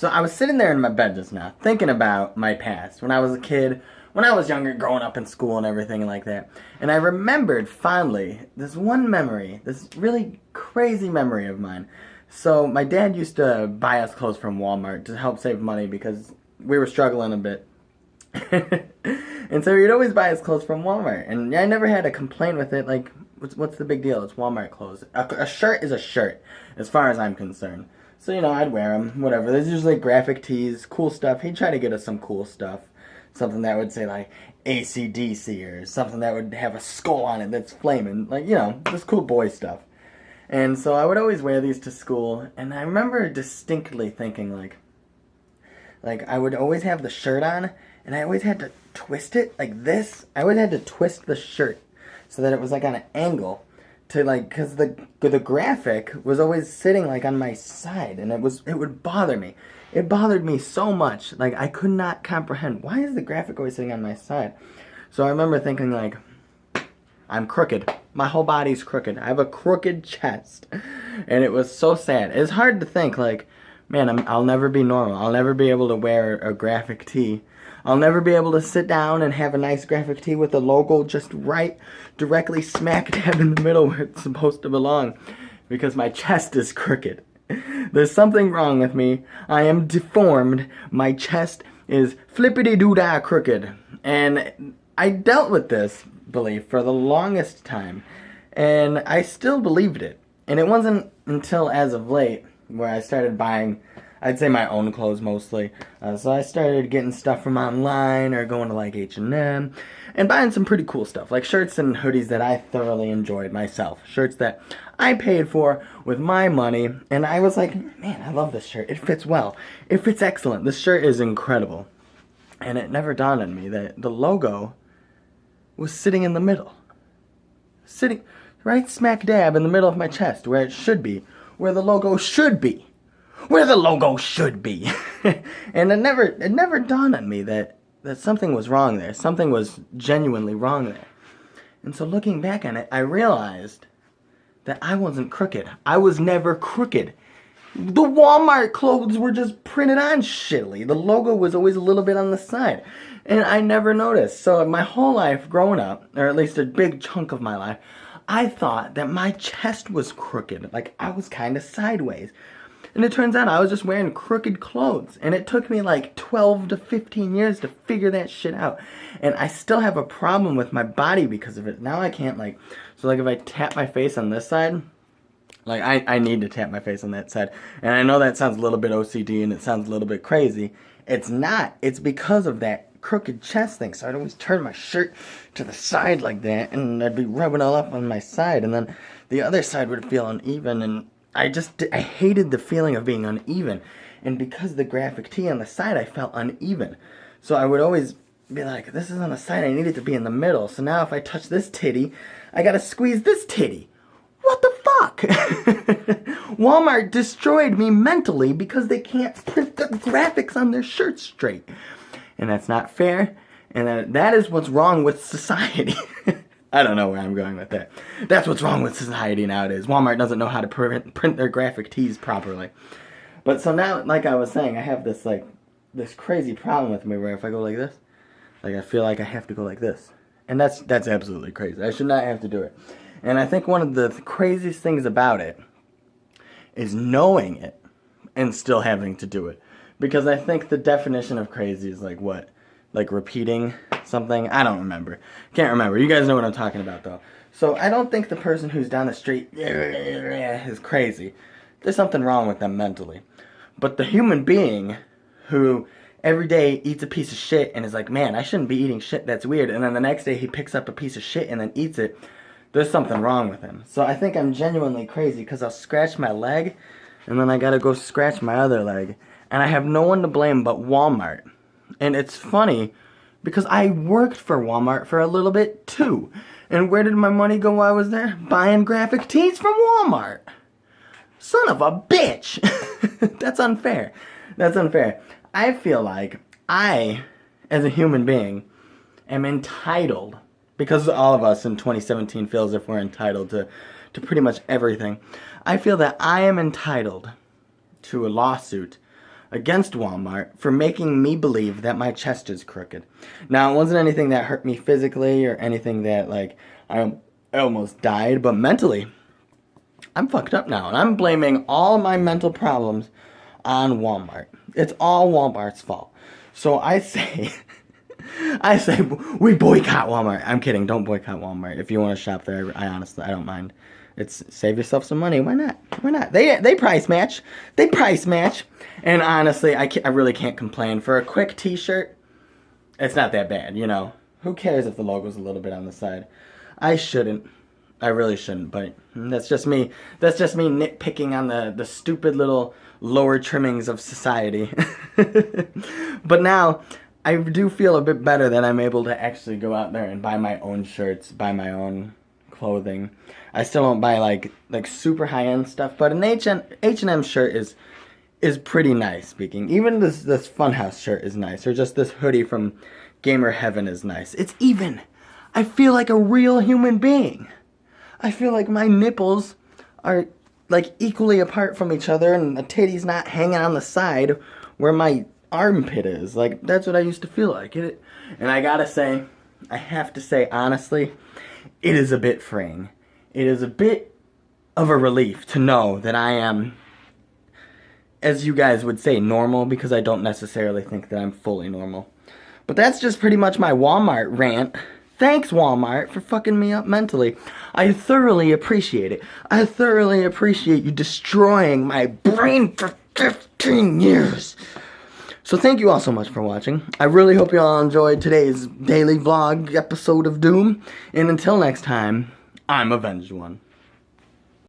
So I was sitting there in my bed just now, thinking about my past, when I was a kid, when I was younger, growing up in school and everything like that. And I remembered fondly this one memory, this really crazy memory of mine. So my dad used to buy us clothes from Walmart to help save money because we were struggling a bit. And so he'd always buy us clothes from Walmart. And I never had a complaint with it, like, what's the big deal? It's Walmart clothes. A shirt is a shirt, as far as I'm concerned. So, you know, I'd wear them, whatever. There's usually graphic tees, cool stuff. He'd try to get us some cool stuff. Something that would say, like, AC/DC, or something that would have a skull on it that's flaming. Like, you know, just cool boy stuff. And so I would always wear these to school. And I remember distinctly thinking, like I would always have the shirt on, and I always had to twist it like this. I always had to twist the shirt so that it was, like, on an angle. To, like, because the graphic was always sitting, like, on my side, and it would bother me. It bothered me so much, like, I could not comprehend, why is the graphic always sitting on my side? So I remember thinking, like, I'm crooked. My whole body's crooked. I have a crooked chest. And it was so sad. It's hard to think, like, man, I'll never be normal. I'll never be able to wear a graphic tee. I'll never be able to sit down and have a nice graphic tee with the logo just right, directly smack dab in the middle where it's supposed to belong, because my chest is crooked. There's something wrong with me. I am deformed. My chest is flippity-doo-dah crooked. And I dealt with this belief for the longest time, and I still believed it. And it wasn't until as of late where I started buying, I'd say, my own clothes mostly. So I started getting stuff from online or going to, like, H&M and buying some pretty cool stuff, like shirts and hoodies that I thoroughly enjoyed myself. Shirts that I paid for with my money, and I was like, man, I love this shirt. It fits well. It fits excellent. This shirt is incredible. And it never dawned on me that the logo was sitting in the middle. Sitting right smack dab in the middle of my chest, where it should be, where the logo should be. Where the logo should be. And it never dawned on me that something was wrong there. Something was genuinely wrong there. And so looking back on it, I realized that I wasn't crooked. I was never crooked. The Walmart clothes were just printed on shittily. The logo was always a little bit on the side. And I never noticed. So my whole life growing up, or at least a big chunk of my life, I thought that my chest was crooked. Like, I was kind of sideways. And it turns out I was just wearing crooked clothes. And it took me like 12 to 15 years to figure that shit out. And I still have a problem with my body because of it. Now I can't, like, so like if I tap my face on this side, like I need to tap my face on that side. And I know that sounds a little bit OCD and it sounds a little bit crazy. It's not. It's because of that crooked chest thing. So I'd always turn my shirt to the side like that, and I'd be rubbing all up on my side, and then the other side would feel uneven, and I hated the feeling of being uneven. And because the graphic tee on the side, I felt uneven. So I would always be like, this is on the side, I need it to be in the middle. So now if I touch this titty, I gotta squeeze this titty. What the fuck? Walmart destroyed me mentally because they can't print the graphics on their shirts straight. And that's not fair, and that is what's wrong with society. I don't know where I'm going with that. That's what's wrong with society nowadays. Walmart doesn't know how to print their graphic tees properly. But so now, like I was saying, I have this, like, this crazy problem with me where if I go like this, like, I feel like I have to go like this. And that's absolutely crazy. I should not have to do it. And I think one of the craziest things about it is knowing it and still having to do it. Because I think the definition of crazy is like what? Like repeating something? I don't remember. Can't remember. You guys know what I'm talking about, though. So I don't think the person who's down the street is crazy. There's something wrong with them mentally. But the human being who every day eats a piece of shit and is like, man, I shouldn't be eating shit, that's weird. And then the next day he picks up a piece of shit and then eats it. There's something wrong with him. So I think I'm genuinely crazy because I'll scratch my leg and then I gotta go scratch my other leg. And I have no one to blame but Walmart. And it's funny because I worked for Walmart for a little bit too. And where did my money go while I was there? Buying graphic tees from Walmart. Son of a bitch. That's unfair. That's unfair. I feel like I, as a human being, am entitled, because all of us in 2017 feel as if we're entitled to pretty much everything. I feel that I am entitled to a lawsuit against Walmart for making me believe that my chest is crooked. Now, it wasn't anything that hurt me physically or anything that, like, I almost died, but mentally, I'm fucked up now. And I'm blaming all my mental problems on Walmart. It's all Walmart's fault. So I say, we boycott Walmart. I'm kidding. Don't boycott Walmart. If you want to shop there, I honestly don't mind. It's save yourself some money. Why not? Why not? They price match. They price match. And honestly, I really can't complain. For a quick t-shirt, it's not that bad, you know. Who cares if the logo's a little bit on the side? I shouldn't. I really shouldn't, but that's just me. That's just me nitpicking on the stupid little lower trimmings of society. But now, I do feel a bit better that I'm able to actually go out there and buy my own shirts, buy my own clothing. I still don't buy like super high-end stuff, but an H&M shirt is pretty nice, speaking. Even this Funhouse shirt is nice, or just this hoodie from Gamer Heaven is nice. It's even. I feel like a real human being. I feel like my nipples are like equally apart from each other, and the titty's not hanging on the side where my armpit is. Like, that's what I used to feel like. And I gotta say, I have to say honestly, it is a bit freeing. It is a bit of a relief to know that I am, as you guys would say, normal, because I don't necessarily think that I'm fully normal. But that's just pretty much my Walmart rant. Thanks, Walmart, for fucking me up mentally. I thoroughly appreciate it. I thoroughly appreciate you destroying my brain for 15 years. So thank you all so much for watching. I really hope you all enjoyed today's daily vlog episode of Doom. And until next time, I'm Avenged One.